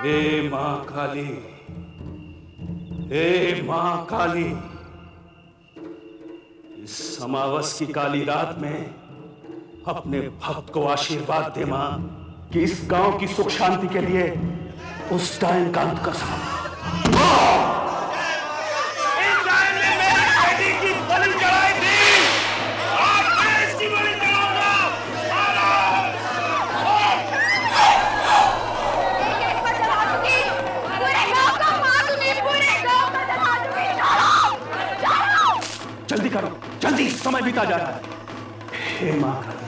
हे मां काली, हे मां काली, इस अमावस की काली रात में अपने भक्त को आशीर्वाद दे मां कि इस गांव की सुख शांति के लिए उस डायन का अंत कर सकूं। इस डायन ने मेरी बेटी की बलि चढ़ाई थी, आज मैं इसकी बलि चढ़ाऊंगा। जल्दी करो, जल्दी, समय बीता जा रहा है। हे मां काली,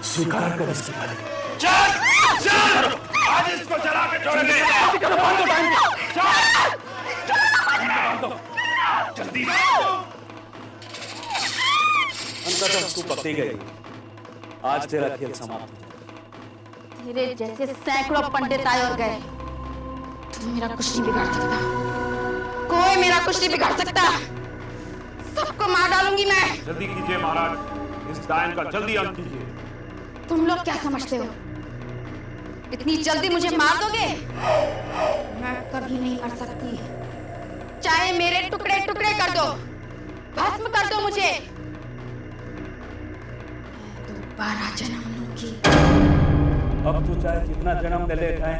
स्वीकार कर इसकी बलि। चल, चल, आज इसको जला के छोड़ेंगे। जल्दी करो, बांधो डायन को। जल्दी। अंततः तू पकड़ी गई। आज तेरा खेल समाप्त हो। तेरे जैसे सैकड़ों पंडित आए और गए, तू मेरा कुछ नहीं बिगाड़ सकता। कोई मेरा कुछ नहीं बिगाड़ सकता। सबको मार डालूंगी मैं। जल्दी कीजिए महाराज, इस डायन का जल्दी अंत कीजिए। तुम लोग क्या समझते हो, इतनी जल्दी मुझे मार दोगे? मैं कभी नहीं मर सकती। चाहे मेरे टुकड़े टुकड़े कर दो, भस्म कर दो मुझे, मैं दोबारा जन्म लूंगी। अब तू चाहे जितना जन्म ले ले जाए,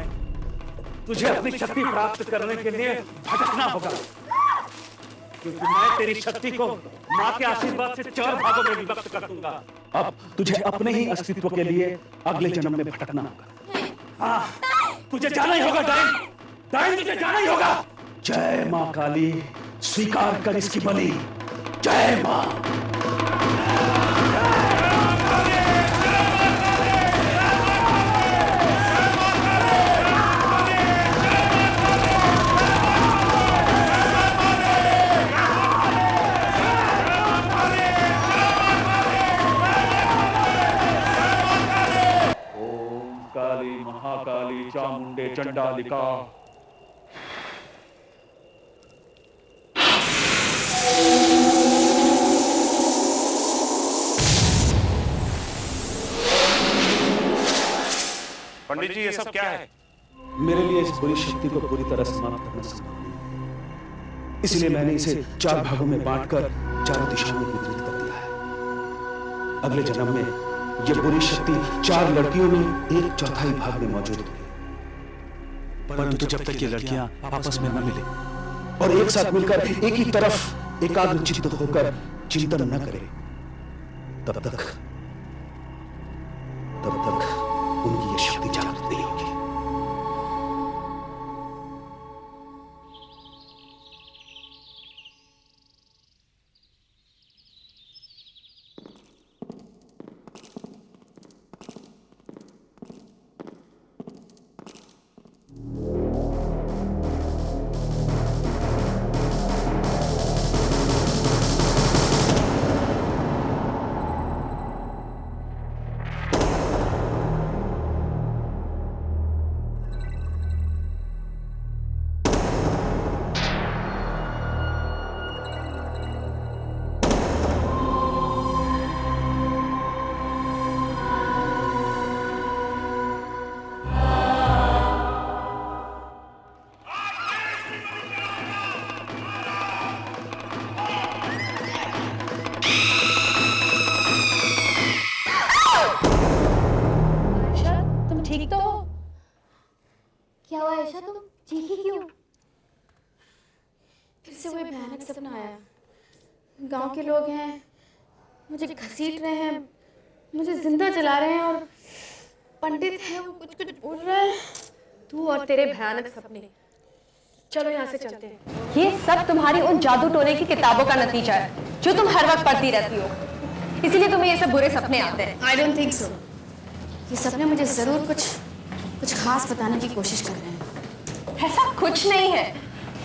तुझे अपनी शक्ति प्राप्त करने के लिए भटकना होगा, क्योंकि मैं तेरी शक्ति को मां के आशीर्वाद से 4 भागों में विभक्त कर दूंगा। अब तुझे अपने ही अस्तित्व के लिए अगले जन्म में भटकना होगा। हाँ, तुझे जाना ही होगा डायन, डायन तुझे जाना ही होगा। जय मां काली, स्वीकार कर इसकी बलि। जय मां। महाकाली चामुंडे चंडालिका। पंडित जी, ये सब क्या है? मेरे लिए इस बुरी शक्ति को पूरी तरह समाप्त करना संभव नहीं, इसलिए मैंने इसे 4 भागों में बांटकर चारों दिशाओं में वितरित कर दिया है। अगले जन्म में यह बुरी शक्ति 4 लड़कियों में 1/4 भाग में मौजूद होगी। परंतु जब तक ये लड़कियां आपस में न मिले और एक साथ मिलकर एक ही तरफ एकाग्रचित्त होकर चिंतन न करें, तब तक उनकी यह शक्ति जागृत नहीं होगी। क्या हुआ ऐशा, तुम चीखी क्यों? फिर से वही भयानक सपना आया। गांव के लोग हैं, मुझे घसीट रहे हैं, मुझे जिंदा जला रहे हैं, और पंडित है वो कुछ कुछ बोल रहा है। तू और तेरे भयानक सपने, चलो यहाँ से चलते हैं। ये सब तुम्हारी उन जादू टोने की किताबों का नतीजा है जो तुम हर वक्त पढ़ती रहती हो, इसीलिए तुम्हें ये सब बुरे सपने आते हैं। I don't think so. ये सपने मुझे जरूर कुछ खास बताने की कोशिश कर रहे हैं। ऐसा कुछ नहीं है,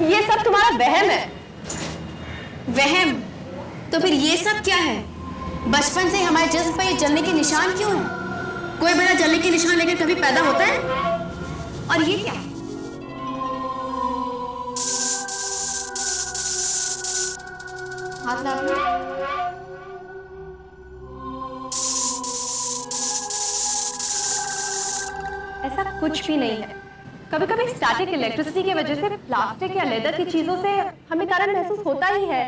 ये सब तुम्हारा वहम है। वहम? तो फिर ये सब क्या है? बचपन से हमारे जिस्म पर ये जलने के निशान क्यों है? कोई बड़ा जलने के निशान लेकर कभी पैदा होता है? और ये क्या? हाथ लाओ। ऐसा कुछ भी नहीं है, कभी कभी स्टैटिक इलेक्ट्रिसिटी की वजह से प्लास्टिक या लेदर की चीजों से हमें कारण महसूस होता ही है।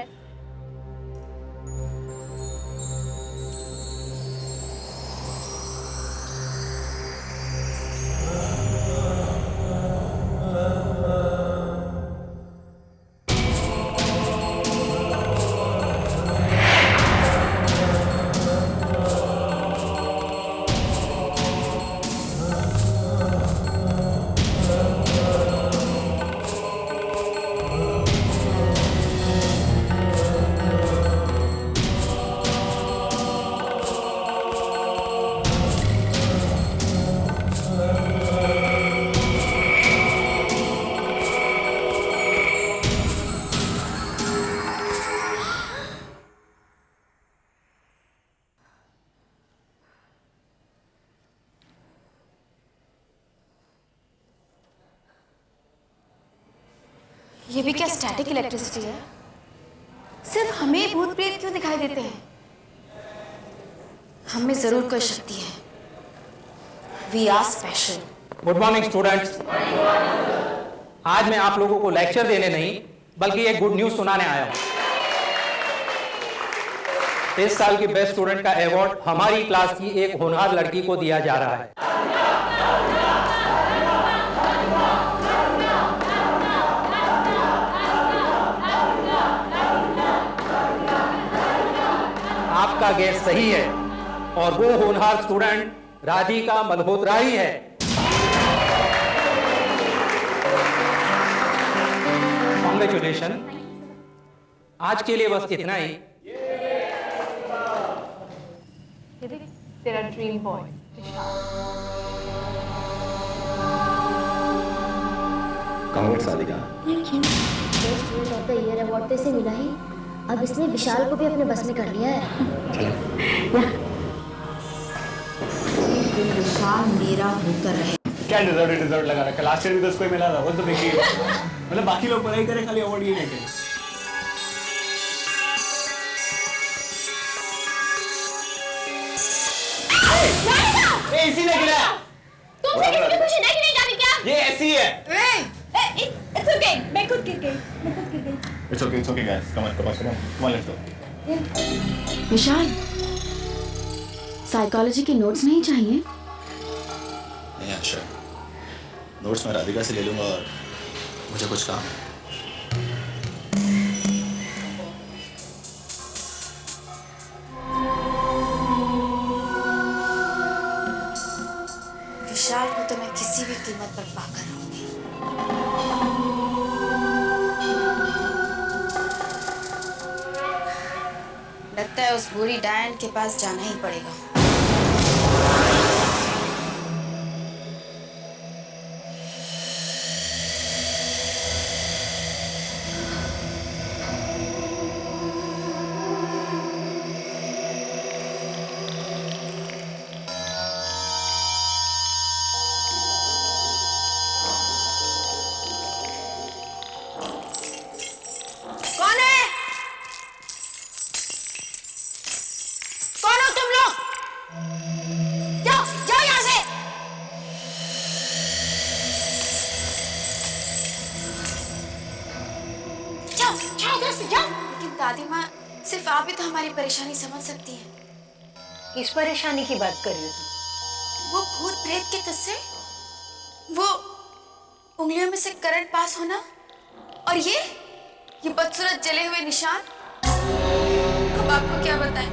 ये भी क्या स्टैटिक इलेक्ट्रिसिटी है? सिर्फ हमें भूत प्रेत क्यों दिखाई देते हैं? हमें जरूर कोई शक्ति है। We are special. Good morning students. आज मैं आप लोगों को लेक्चर देने नहीं बल्कि एक गुड न्यूज सुनाने आया हूं। इस साल की बेस्ट स्टूडेंट का अवार्ड हमारी क्लास की एक होनहार लड़की को दिया जा रहा है। आपका गेस सही है और वो होनहार स्टूडेंट राधिका मल्होत्रा ही है। कॉन्ग्रेचुलेशन। आज के लिए बस इतना ही। ये देख, तेरा dream boy congrats Salika. Thank you. Best student of the year award तो इसे मिला ही, अब इसने विशाल को भी अपने बस में कर लिया है। विशाल मेरा होकर रहे। क्या डिजर्ट लगा रखा। लास्ट ईयर भी तो उसको ही मिला था। वो तो देखिए मतलब बाकी लोग पढ़ाई करें खाली अवार्ड ये लेके। इसी ने गिरा। तुमसे किसी को खुशी नहीं जाती क्या? ये ऐसी है। It's okay. मैं खुद गिर गई। It's okay guys. Come on, let's go. Vishal, psychology के नोट्स नहीं चाहिए? नहीं अच्छा, नोट्स मैं राधिका से ले लूंगा और मुझे कुछ काम है। विशाल को तो मैं किसी भी कीमत पर पाकर रहूंगी। लगता है उस बुरी डायन के पास जाना ही पड़ेगा। कौन है? कौन हो तुम लोग? जाओ जाओ यहाँ से। जाओ जाओ इधर से जाओ। लेकिन दादी माँ, सिर्फ आप ही तो हमारी परेशानी समझ सकती हैं। किस परेशानी की बात कर रही हो तुम? वो भूत प्रेत के किस्से, वो उंगलियों में से करंट पास होना, और ये बदसूरत जले हुए निशान। अब आपको क्या बताएं?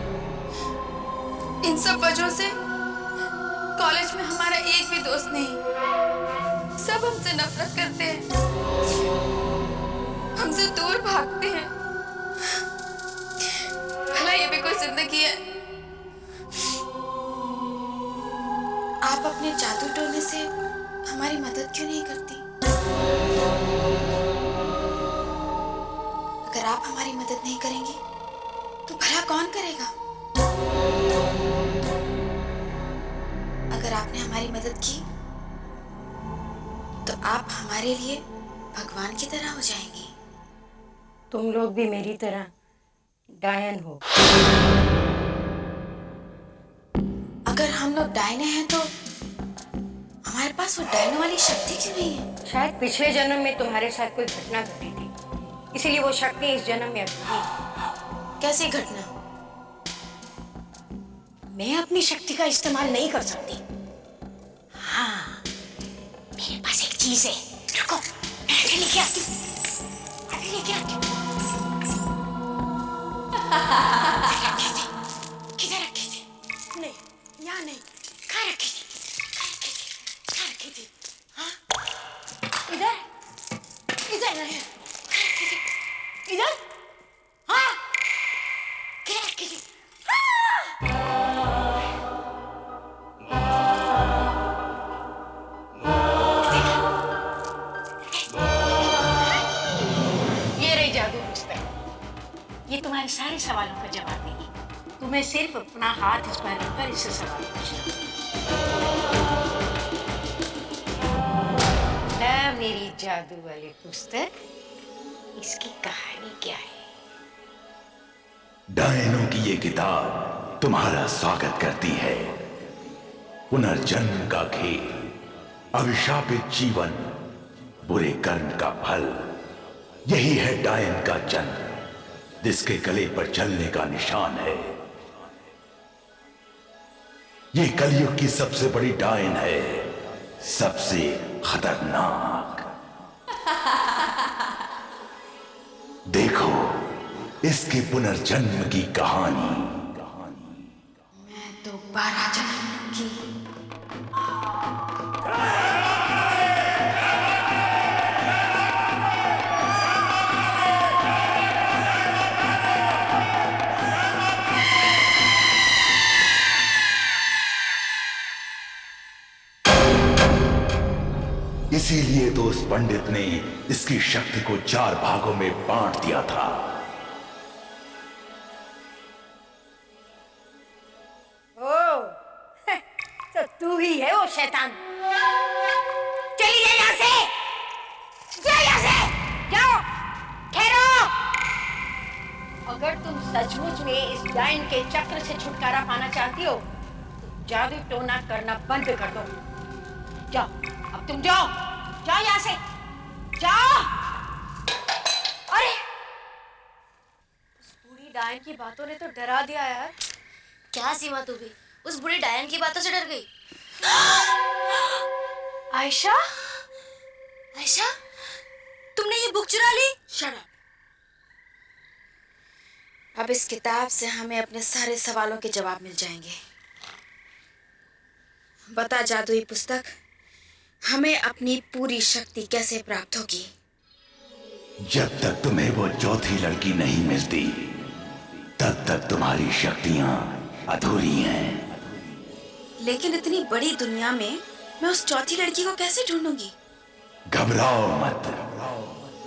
इन सब वजहों से कॉलेज में हमारा एक भी दोस्त नहीं। सब हमसे नफरत करते हैं, हमसे दूर भागते हैं। भला ये भी कोई जिंदगी है? आप अपने जादू टोने से हमारी मदद क्यों नहीं करती? अगर आप हमारी मदद नहीं करेंगी तो भला कौन करेगा? अगर आपने हमारी मदद की तो आप हमारे लिए भगवान की तरह हो जाएंगी। तुम लोग भी मेरी तरह डायन हो। अगर हम लोग डायने हैं तो हमारे पास वो डायनो वाली शक्ति क्यों नहीं है? शायद पिछले जन्म में तुम्हारे साथ कोई घटना घटी थी, इसीलिए वो शक्ति इस जन्म में अधूरी है। कैसी घटना? मैं अपनी शक्ति का इस्तेमाल नहीं कर सकती। हाँ, मेरे पास एक चीज है, रुको, मैं अभी लेके आती हूँ, अभी लेके आती हूँ। किधर रखी थी? नहीं, यहाँ नहीं, कहाँ रखी थी? कहाँ रखी थी? हाँ? इधर? इधर नहीं, कहाँ रखी थी? इधर? हाँ? किधर रखी थी? ये रही जादू पुस्तक। ये तुम्हारे सारे सवालों का जवाब देगी। तुम्हें सिर्फ अपना हाथ इस पर रखकर इससे सवाल पूछना। ना मेरी जादू वाली पुस्तक, इसकी कहानी क्या है? डायनो की ये किताब तुम्हारा स्वागत करती है। पुनर्जन्म का खेल, अभिशापित जीवन, बुरे कर्म का फल, यही है डायन का जन्म, जिसके गले पर चलने का निशान है। ये कलयुग की सबसे बड़ी डायन है, सबसे खतरनाक। देखो इसके पुनर्जन्म की कहानी। मैं दोबारा जन्म लूंगी। इसीलिए तो उस पंडित ने इसकी शक्ति को 4 भागों में बांट दिया था। ओ, तो तू ही है वो शैतान। चली जा यहाँ से, जा यहाँ से, जाओ, ठहरो। अगर तुम सचमुच में इस डायन के चक्र से छुटकारा पाना चाहती हो, तो जादू टोना करना बंद कर दो। जाओ, अब तुम जाओ, जाओ यहाँ से, जाओ। अरे, उस बूढ़ी डायन की बातों ने तो डरा दिया यार। क्या सीमा, तू भी उस बुढ़ी डायन की बातों से डर गई? आयशा, आयशा, तुमने ये बुक चुरा ली? Shut up. अब इस किताब से हमें अपने सारे सवालों के जवाब मिल जाएंगे। बता जादुई पुस्तक, हमें अपनी पूरी शक्ति कैसे प्राप्त होगी? जब तक तुम्हें वो चौथी लड़की नहीं मिलती, तब तक तुम्हारी शक्तियां अधूरी हैं। लेकिन इतनी बड़ी दुनिया में मैं उस चौथी लड़की को कैसे ढूंढूंगी? घबराओ मत,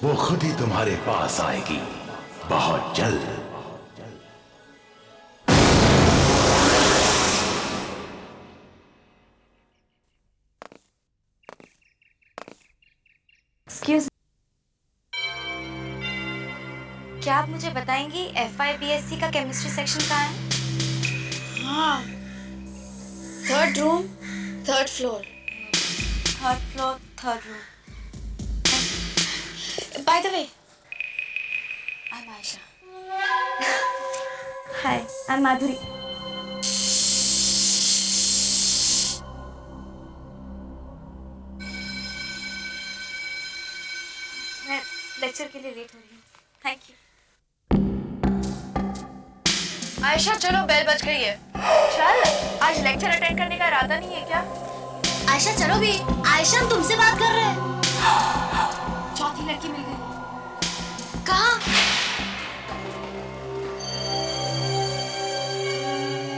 वो खुद ही तुम्हारे पास आएगी, बहुत जल्द। Excuse क्या आप मुझे बताएंगी FIBSC का केमिस्ट्री सेक्शन कहाँ है? हाँ, 3rd room, 3rd floor. 3rd floor, 3rd room. By the way, I am Ayesha. Hi, I am Madhuri. मैं लेक्चर के लिए लेट हो रही हूँ। Thank you. आयशा चलो, बेल बज गई है। चल, आज लेक्चर अटेंड करने का इरादा नहीं है क्या? आयशा चलो भी, आयशा हम तुमसे बात कर रहे हैं। चौथी लड़की मिल गई। कहाँ?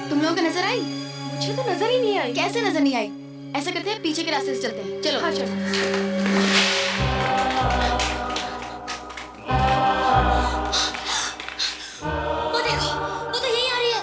तुम लोगों को नजर आई? मुझे तो नजर ही नहीं आई। कैसे नजर नहीं आई? ऐसा करते हैं, पीछे के रास्ते से चलते हैं। चलो। हाँ चलो। वो देखो, वो तो यहीं आ रही है।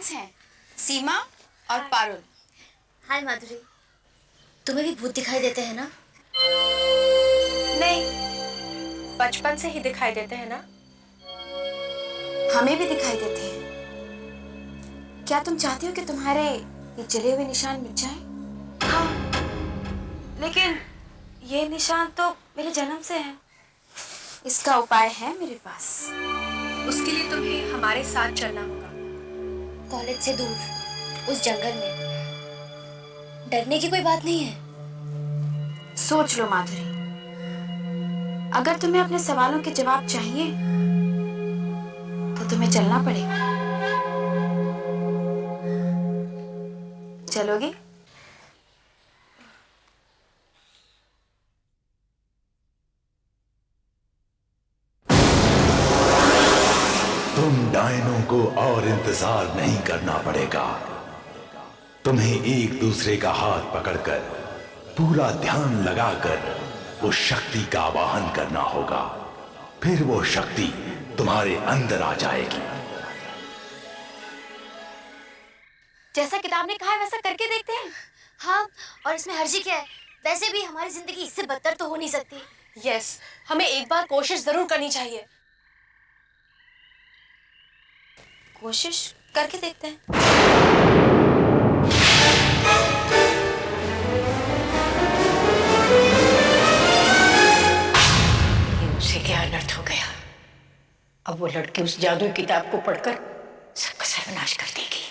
फ्रेंड्स हैं, सीमा और पारुल। हाय माधुरी, तुम्हें भी भूत दिखाई देते हैं ना? नहीं, बचपन से ही दिखाई देते हैं ना। हमें भी दिखाई देते हैं। क्या तुम चाहती हो कि तुम्हारे ये जले हुए निशान मिट जाएं? हाँ, लेकिन ये निशान तो मेरे जन्म से है। इसका उपाय है मेरे पास। उसके लिए तुम्हें हमारे साथ चलना होगा। कॉलेज से दूर, उस जंगल में। डरने की कोई बात नहीं है। सोच लो माधुरी, अगर तुम्हें अपने सवालों के जवाब चाहिए तो तुम्हें चलना पड़ेगा। चलोगी? तुम डायनों को और इंतजार नहीं करना पड़ेगा। तुम्हें एक दूसरे का हाथ पकड़कर पूरा ध्यान लगाकर उस शक्ति का आवाहन करना होगा। फिर वो शक्ति तुम्हारे अंदर आ जाएगी। जैसा किताब ने कहा है वैसा करके देखते हैं। हाँ, और इसमें हर्जी क्या है? वैसे भी हमारी जिंदगी इससे बदतर तो हो नहीं सकती। यस, हमें एक बार कोशिश जरूर करनी चाहिए। कोशिश करके देखते हैं। उसे क्या अनर्थ हो गया। अब वो लड़की उस जादुई किताब को पढ़कर सबका सर्वनाश कर देगी।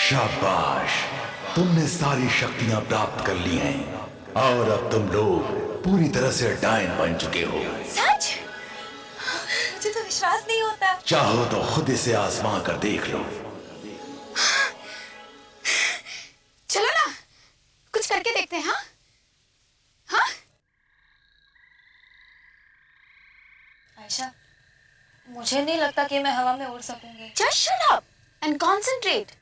शाबाश, तुमने सारी शक्तियां प्राप्त कर ली हैं और अब तुम लोग पूरी तरह से डायन बन चुके हो। सच? मुझे तो विश्वास नहीं होता। चाहो तो खुद इसे आजमा कर देख लो। चलो ना, कुछ करके देखते हैं। हाँ हाँ। आयशा, मुझे नहीं लगता कि मैं हवा में उड़ सकूंगी। Just shut up and concentrate.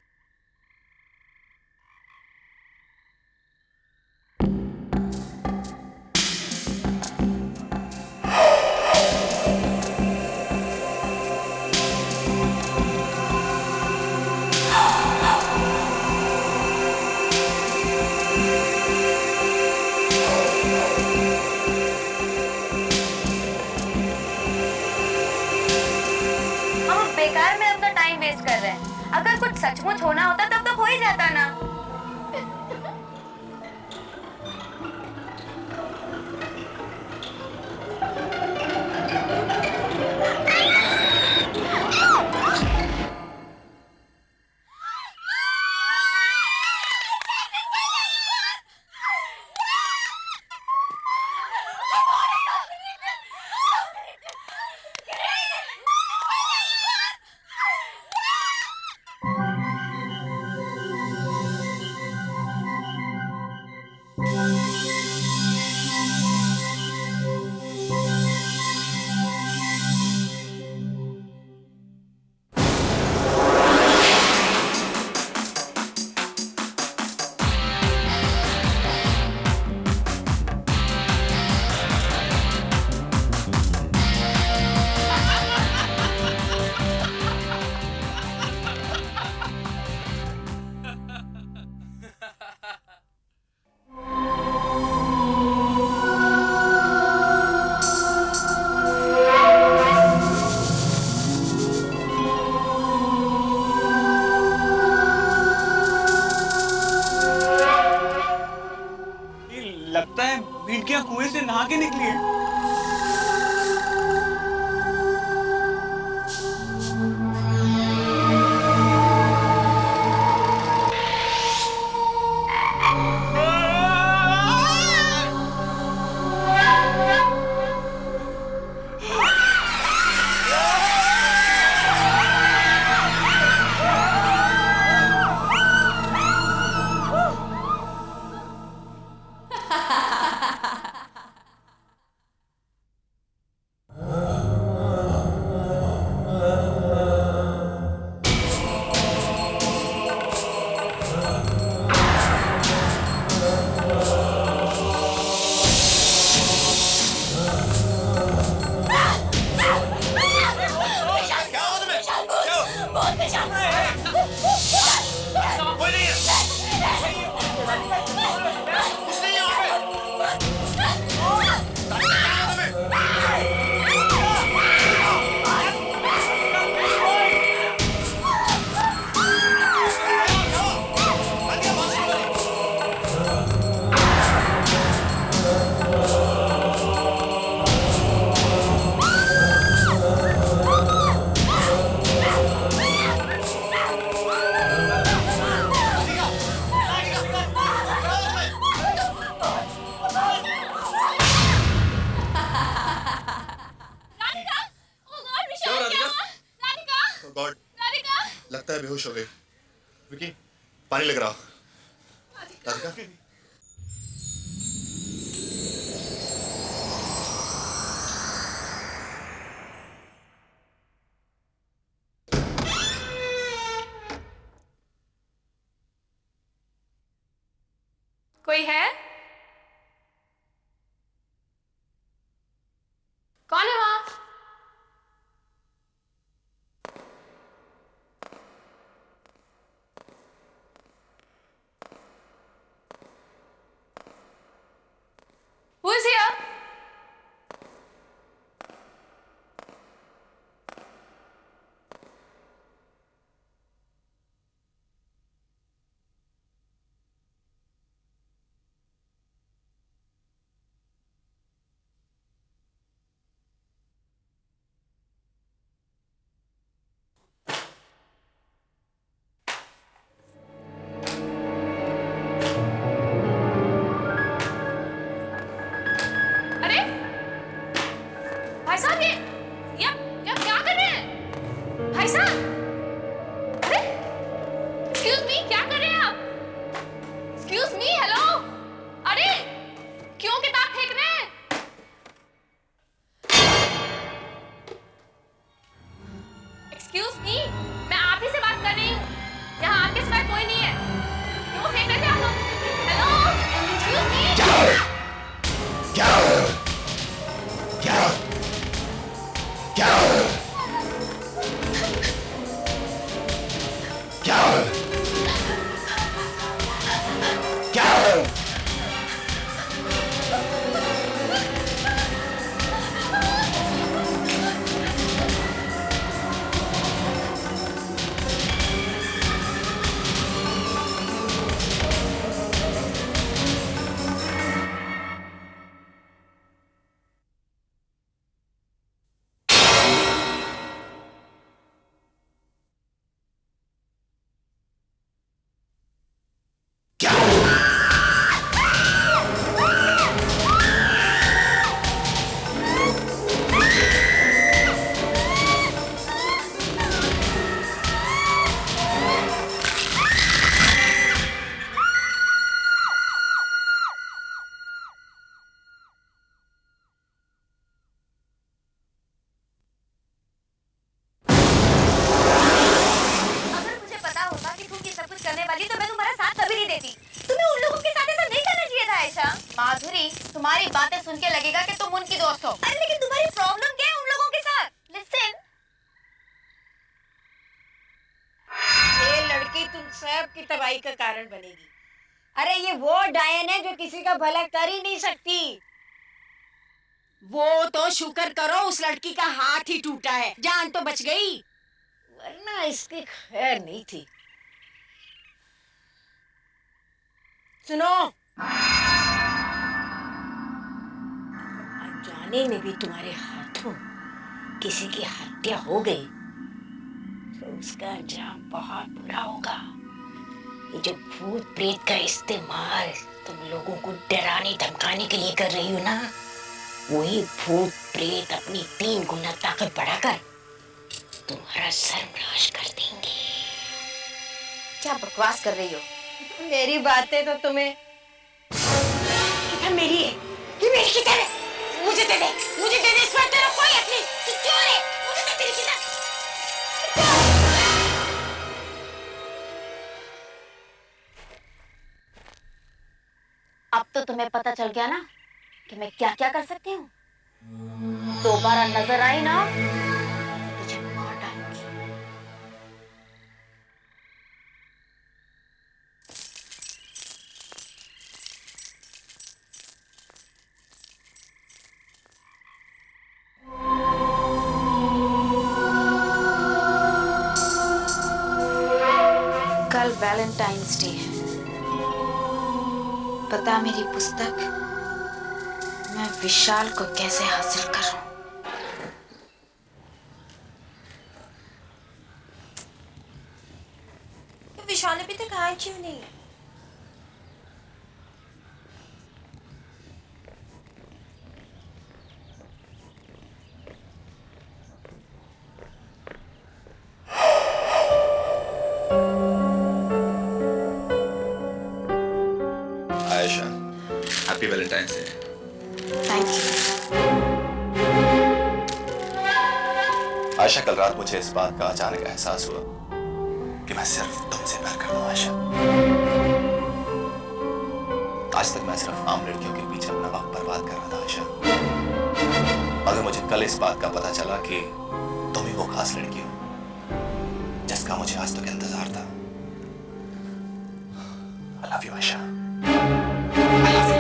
बेकार में अपना टाइम वेस्ट कर रहे हैं। अगर कुछ सचमुच होना होता तब तो हो ही जाता ना। आयशा कुएं से नहा के निकली है। लगता है बेहोश हो गए। विकी, पानी लेकर आओ। राधिका, कोई है? कौन है वहां? Who is here? भाई साहब ये क्या कर रहे हैं? भाई साहब, अरे एक्सक्यूज मी, क्या कर रहे हैं आप? एक्सक्यूज मी, हेलो, अरे क्यों किताब फेंक रहे हैं? एक्सक्यूज मी, मैं आप ही से बात कर रही हूँ, यहाँ आपके सिवाय कोई नहीं है, क्यों फेंक रहे थे आप लोग? Hello, excuse me. क्या क्या क्या क्या क्या माधुरी, तुम्हारी बातें सुन के लगेगा कि तुम उनकी दोस्त हो। अरे लेकिन तुम्हारी प्रॉब्लम क्या है उन लोगों के साथ? लिसन, ये लड़की तुम सब की तबाही का कारण बनेगी। अरे ये वो डायन है जो किसी का भला कर ही नहीं सकती। वो तो शुक्र करो उस लड़की का हाथ ही टूटा है, जान तो बच गई, वरना इसकी खैर नहीं थी। जमाने में भी तुम्हारे हाथों किसी की हत्या हो गई तो उसका अंजाम बहुत बुरा होगा। ये जो भूत प्रेत का इस्तेमाल तुम लोगों को डराने धमकाने के लिए कर रही हो ना, वही भूत प्रेत अपनी 3 गुना ताकत बढ़ाकर तुम्हारा सर्वनाश कर देंगे। क्या बकवास कर रही हो? मेरी बातें तो तुम्हें किताब मेरी है, ये मेरी किताब है, मुझे दे दे, मुझे दे दे, इस पर तेरा कोई हक नहीं, तू चोर है, मुझे दे तेरी किताब। अब तो तुम्हें पता चल गया ना कि मैं क्या क्या कर सकती हूँ। दोबारा नजर आई ना तो तुझे मार डालूंगी। कल वैलेंटाइंस डे है। पता मेरी पुस्तक मैं विशाल को कैसे हासिल करूं। विशाल अभी तक आया क्यों नहीं? Ayesha, happy Valentine's day. Thank you. Ayesha, कल रात मुझे इस बात का अचानक एहसास हुआ कि मैं सिर्फ तुमसे प्यार करता हूँ आयशा। आज तक मैं सिर्फ आम लड़कियों के पीछे अपना वक्त बर्बाद कर रहा था आयशा, मगर मुझे कल इस बात का पता चला कि तुम ही वो खास लड़की हो जिसका मुझे आज तक इंतजार था। I love you Ayesha. I love you।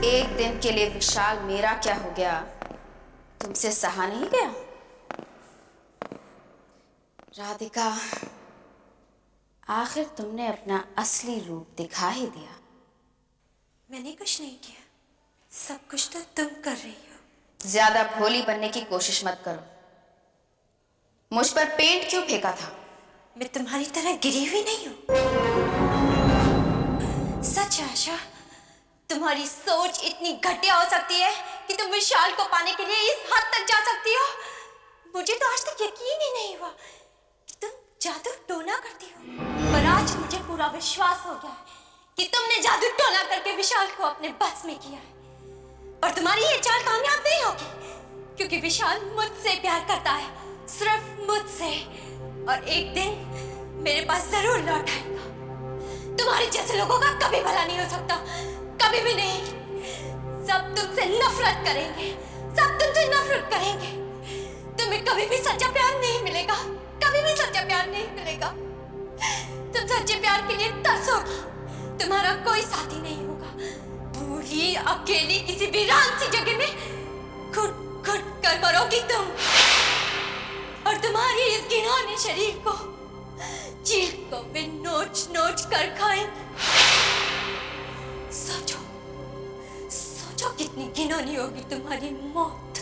एक दिन के लिए विशाल मेरा क्या हो गया तुमसे सहा नहीं गया। राधिका, आखिर तुमने अपना असली रूप दिखा ही दिया। मैंने कुछ नहीं किया, सब कुछ तो तुम कर रही हो। ज्यादा भोली बनने की कोशिश मत करो। मुझ पर पेंट क्यों फेंका था? मैं तुम्हारी तरह गिरी हुई नहीं हूँ। सच आशा, तुम्हारी सोच इतनी घटिया हो सकती है कि तुम विशाल को पाने के लिए इस हद तक जा सकती हो। मुझे तो आज तक यकीन ही नहीं हुआ कि तुम जादू टोना करती हो, पर आज मुझे पूरा विश्वास हो गया है कि तुमने जादू टोना करके विशाल को अपने बस में किया है। और तुम्हारी ये चाल कामयाब नहीं होगी क्योंकि विशाल मुझसे प्यार करता है, सिर्फ मुझसे, और एक दिन मेरे पास जरूर लौट आएगा। तुम्हारे जैसे लोगों का कभी भला नहीं हो सकता, कभी भी नहीं। सब तुमसे नफरत करेंगे, सब तुमसे नफरत करेंगे। तुम्हें कभी भी सच्चा प्यार नहीं मिलेगा, कभी भी सच्चा प्यार नहीं मिलेगा। तुम सच्चे प्यार के लिए तरसोगी, तुम्हारा कोई साथी नहीं होगा। बूढ़ी अकेली किसी वीरान सी जगह में घुट घुट कर मरोगी तुम, और तुम्हारी इस घिनौने शरीर को चीर को वे नोच नोच कर खाएंगे। सोचो, सोचो कितनी घिनौनी होगी तुम्हारी मौत।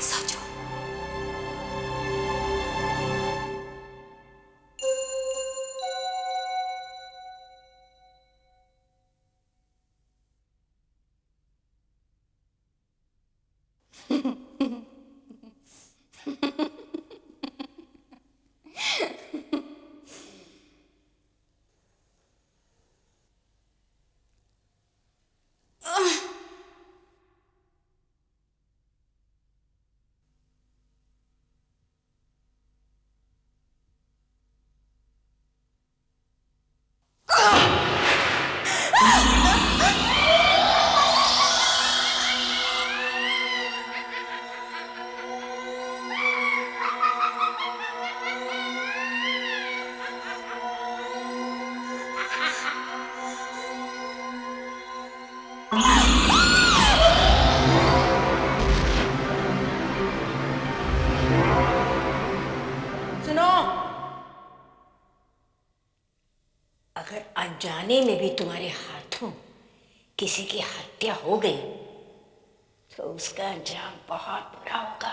सोचो। सुनो, अगर अनजाने में भी तुम्हारे हाथों किसी की हत्या हो गई तो उसका अंजाम बहुत बुरा होगा।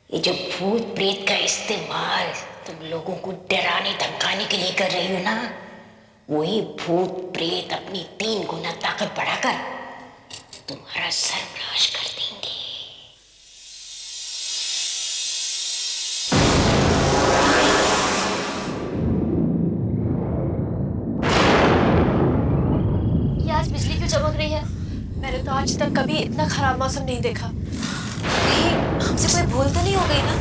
ये जो भूत प्रेत का इस्तेमाल तुम लोगों को डराने धमकाने के लिए कर रही हो ना, वही भूत प्रेत अपनी 3 गुना ताकत बढ़ाकर तुम्हारा सर्वनाश कर देंगे। ये आज बिजली क्यों चमक रही है? मैंने तो आज तक कभी इतना खराब मौसम नहीं देखा। कहीं हमसे कोई भूल तो नहीं हो गई ना?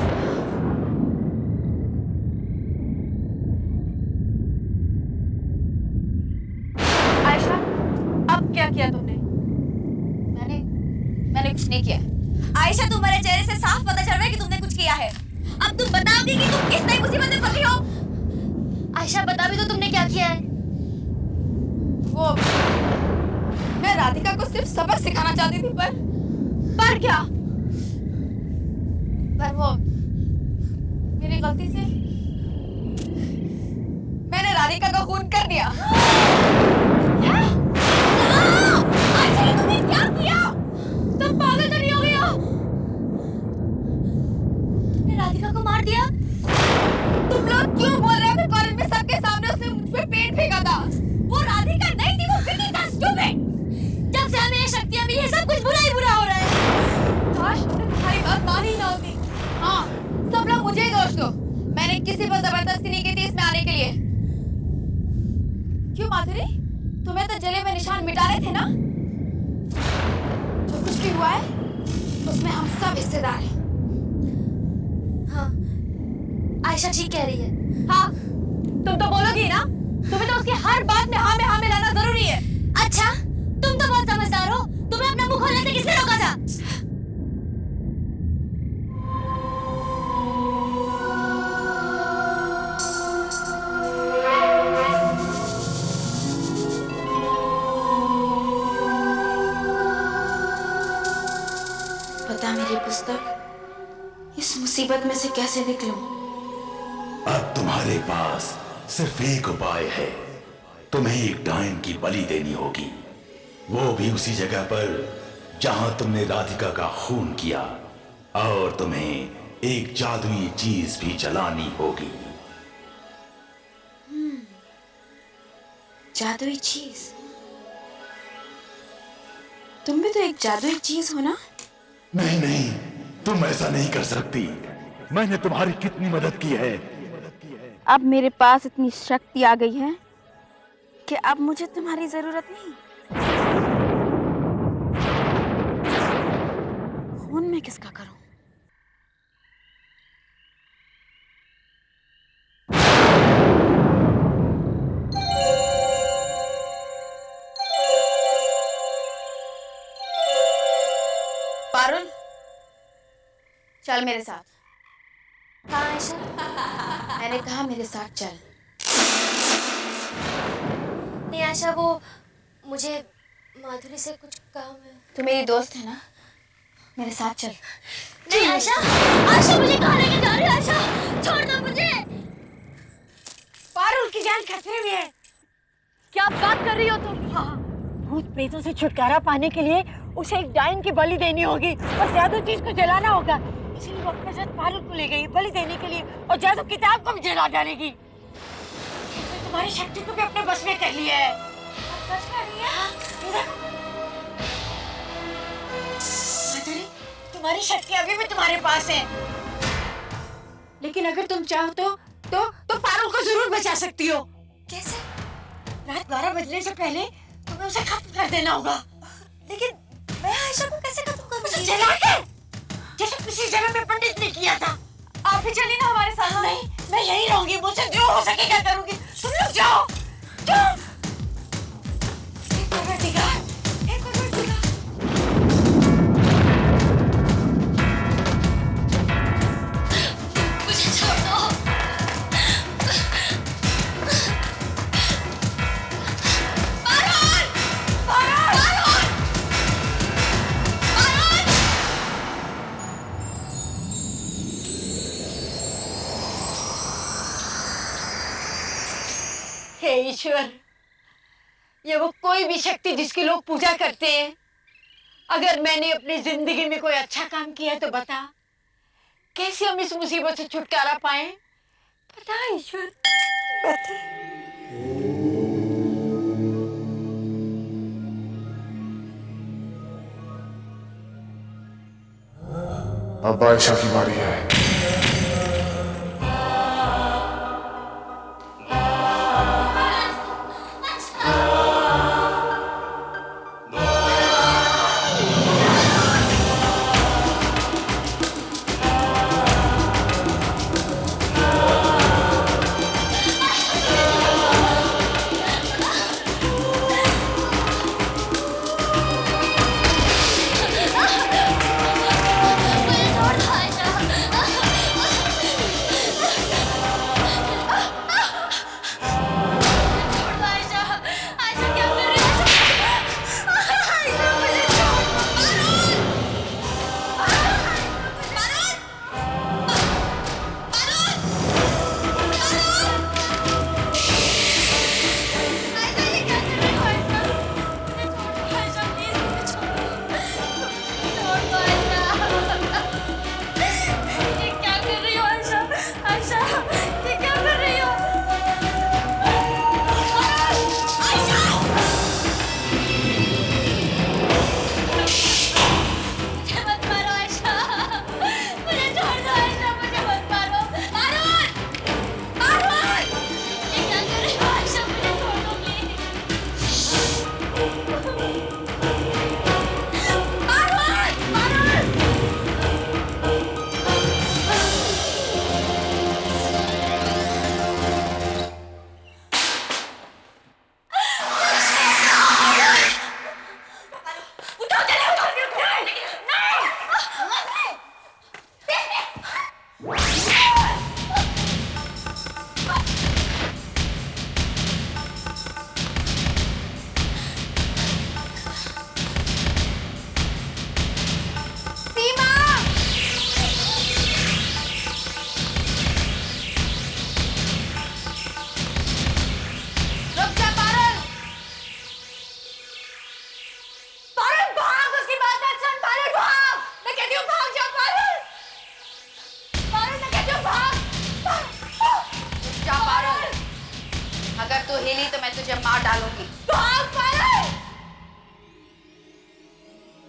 आयशा, अब क्या किया तुमने? मैंने कुछ नहीं किया। आयशा, तुम्हारे चेहरे से साफ पता चल रहा है कि तुमने कुछ किया है। अब तुम बताओगी कि तुम किस नई मुसीबत में फंसी हो? आयशा, बता भी तो तुमने क्या किया है? वो मैं राधिका को सिर्फ सबक सिखाना चाहती थी, पर क्या? पर वो मेरी गलती से मैंने राधिका का खून कर दिया। आयशा, ये तुमने क्या किया? तुम पागल तो नहीं हो गई हो? तुमने राधिका को मार दिया? तुम लोग क्यों बोल रहे हो? कॉलेज में सबके सामने उसने मुझ पे पेन फेंका था। वो राधिका नहीं थी, वो विकी था, स्टूपिड। जब से हमें ये शक्तियां मिली है, सब कुछ बुरा ही बुरा हो रहा है। काश मैंने तुम्हारी बात मानी ना होती। हाँ, सब लोग मुझे ही दोष दो। मैंने किसी पर जबरदस्ती नहीं की थी इसमें आने के लिए। क्यों माधुरी, तुम्हें तो जले में निशान मिटा रहे थे ना? जो कुछ भी हुआ है उसमें हम सब हिस्सेदार हैं। हाँ, आयशा ठीक कह रही है। हाँ, तुम तो बोलोगी ना? तुम्हें तो उसकी हर बात में हाँ मिलाना जरूरी है। अच्छा, तुम तो बहुत समझदार हो। तुम्हें अपना मुंह खोलने से किसने रोका था? पता मेरी पुस्तक, इस मुसीबत में से कैसे निकलूं? अब तुम्हारे पास सिर्फ एक उपाय है। तुम्हें एक डायन की बलि देनी होगी, वो भी उसी जगह पर जहां तुमने राधिका का खून किया, और तुम्हें एक जादुई चीज भी जलानी होगी। जादुई चीज? तुम भी तो एक जादुई चीज हो ना? नहीं नहीं, तुम ऐसा नहीं कर सकती। मैंने तुम्हारी कितनी मदद की है। अब मेरे पास इतनी शक्ति आ गई है कि अब मुझे तुम्हारी जरूरत नहीं। खून में किसका करूं? पारुल, चल मेरे साथ। हाँ आयशा, मैंने कहा मेरे साथ चल। नहीं आयशा, वो मुझे माधुरी से कुछ काम है। तू मेरी दोस्त है ना, मेरे साथ चल। नहीं आयशा, आयशा मुझे कहाँ लेके जा रही है? आयशा, छोड़ दो मुझे। पारुल की जान खतरे में है। क्या बात कर रही हो तुम? हाँ, भूत प्रेतों से छुटकारा पाने के लिए उसे एक डायन की बलि देनी होगी और जादू चीज को जलाना होगा। इसलिए वो अपने साथ पारुल को ले गई बलि देने के लिए, और जादू किताब को भी जला डालेगी। उसने तुम्हारी शक्ति को भी अपने बस में कर लिया है। सच कह रही है? ये देखो। माधुरी, तुम्हारी शक्ति अभी भी तुम्हारे पास है, लेकिन अगर तुम चाहो तो पारुल को जरूर बचा सकती हो। कैसे? रात 12 बजने से पहले तुम्हें उसे खत्म कर देना होगा। लेकिन मैं आयशा को कैसे खत्म उसे करूंगी? जला के, जैसे पिछली जगह में पंडित ने किया था। आप भी चलिए ना हमारे साथ। नहीं, मैं यही रहूंगी, मुझसे जो हो सकेगा करूंगी। तुम लोग जाओ, जाओ। हे परवरदिगार, हे परवरदिगार। मुझे छोड़ दो। पारुल! पारुल! पारुल! हे ईश्वर, ये वो कोई भी शक्ति जिसकी लोग पूजा करते हैं, अगर मैंने अपनी जिंदगी में कोई अच्छा काम किया है तो बता, कैसे हम इस मुसीबत से छुटकारा पाए? बता ईश्वर, बता। अब आयशा की बारी है।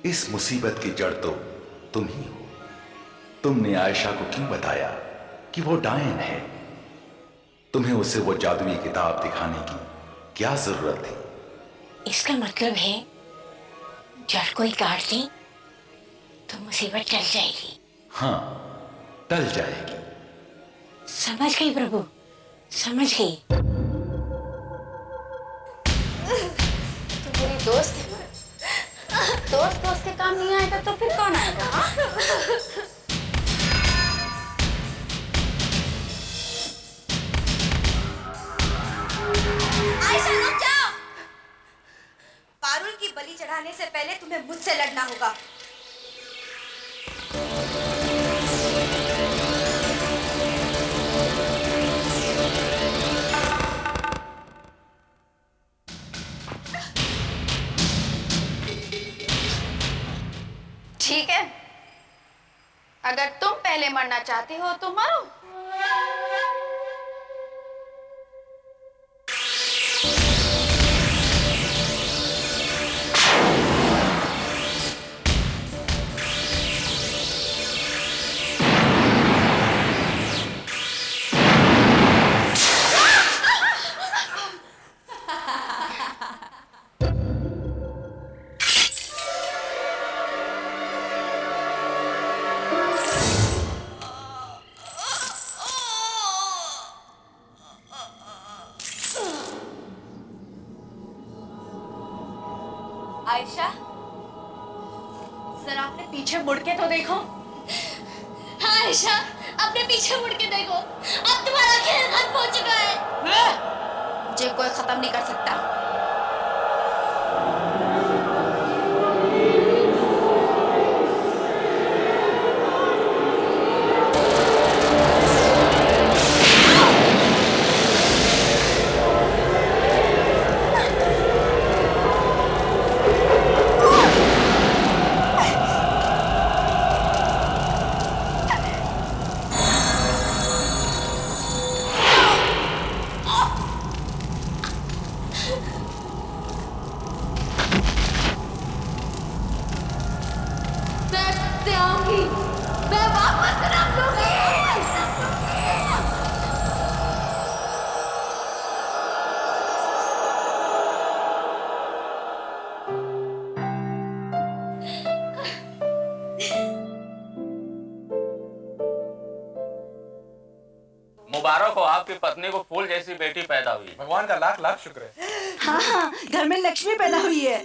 इस मुसीबत की जड़ तो तुम ही हो। तुमने आयशा को क्यों बताया कि वो डायन है? तुम्हें उसे वो जादुई किताब दिखाने की क्या जरूरत थी? इसका मतलब है जड़ कोई काट दी तो मुसीबत टल जाएगी। हाँ, टल जाएगी। समझ गई प्रभु, समझ गई। तो मेरी दोस्त है ना, दोस्त के काम नहीं आएगा तो फिर कौन आएगा? आयशा रुक जाओ। पारुल की बलि चढ़ाने से पहले तुम्हें मुझसे लड़ना होगा। ठीक है, अगर तुम पहले मरना चाहती हो तो मरो। जरा अपने पीछे मुड़ के तो देखो। हाँ आयशा, अपने पीछे मुड़ के देखो, अब तुम्हारा खेल खत्म हो चुका है। मुझे कोई खत्म नहीं कर सकता। मैं आऊंगी, मैं वापस रख लूंगी। मुबारक हो, आपकी पत्नी को फूल जैसी बेटी पैदा हुई। भगवान का लाख लाख शुक्र है। हाँ हाँ, घर में लक्ष्मी पैदा हुई है।